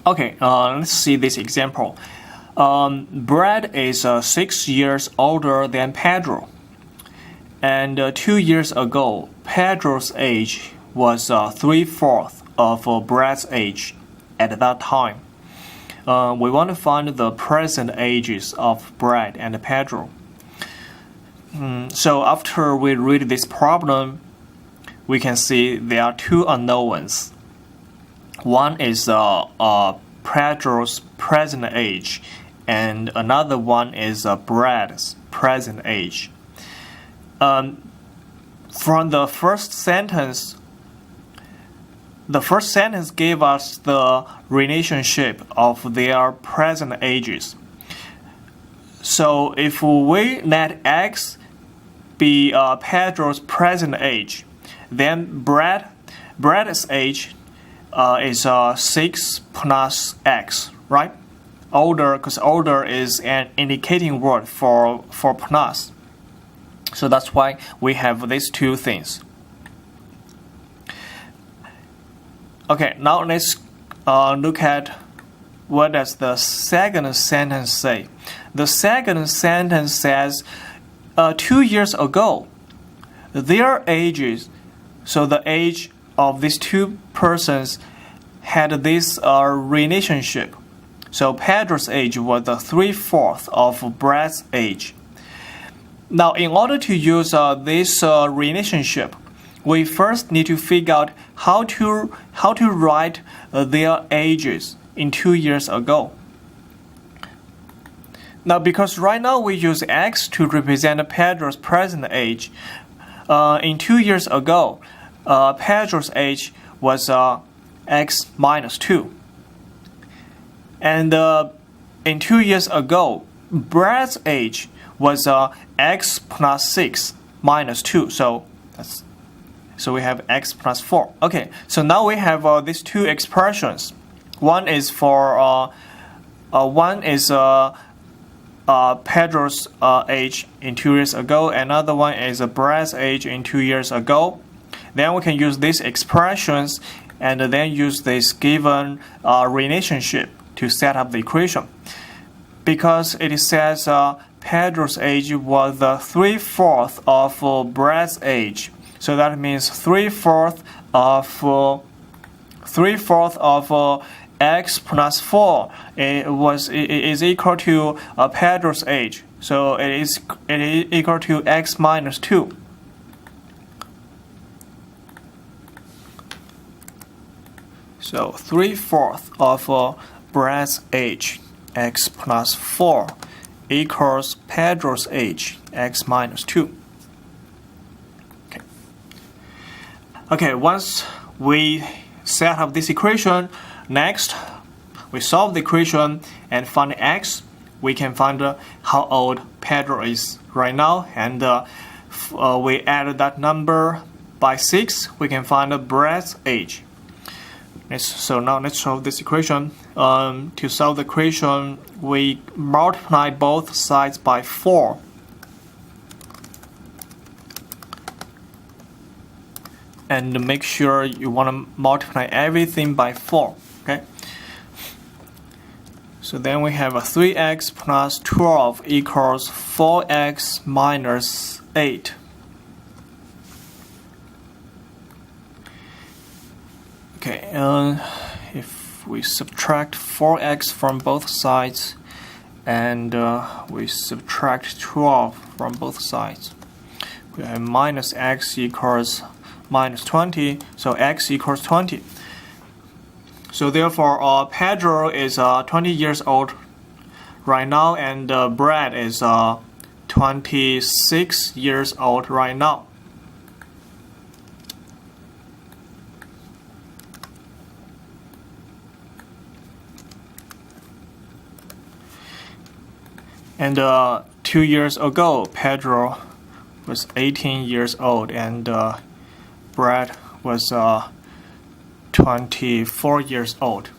Okay, let's see this example. Brad is 6 years older than Pedro. And 2 years ago, Pedro's age was 3/4 of Brad's age at that time. We want to find the present ages of Brad and Pedro. So after we read this problem, we can see there are two unknowns. One is Pedro's present age, and another one is Brad's present age. From the first sentence gave us the relationship of their present ages. So if we let x be Pedro's present age, then Brad's age is 6 plus x, right? Older, because older is an indicating word for plus. So that's why we have these two things. Okay, now let's look at what does the second sentence say. The second sentence says 2 years ago, their ages, so the age of these two persons had this relationship. So Pedro's age was 3/4 of Brad's age. Now, in order to use this relationship, we first need to figure out how to write their ages in 2 years ago. Now, because right now we use x to represent Pedro's present age, in 2 years ago, Pedro's age was x minus 2. And in 2 years ago, Brad's age was x plus 6 minus 2. So we have x plus 4. Okay, so now we have these two expressions. One is for Pedro's age in 2 years ago. Another one is Brad's age in 2 years ago. Then we can use these expressions and then use this given relationship to set up the equation. Because it says Pedro's age was 3/4 of Brad's age. So that means 3/4 of x plus 4 is equal to Pedro's age. So it is equal to x minus 2. So 3/4 of Brad's age, x plus 4, equals Pedro's age, x minus 2. Okay, once we set up this equation, next we solve the equation and find x. We can find how old Pedro is right now, and we add that number by 6. We can find Brad's age. So now let's solve this equation. To solve the equation, we multiply both sides by 4. And make sure you want to multiply everything by 4. Okay. So then we have a 3x plus 12 equals 4x minus 8. Okay, if we subtract 4x from both sides and we subtract 12 from both sides, we have minus x equals minus 20, so x equals 20. So therefore, Pedro is 20 years old right now, and Brad is 26 years old right now. And 2 years ago, Pedro was 18 years old, and Brad was 24 years old.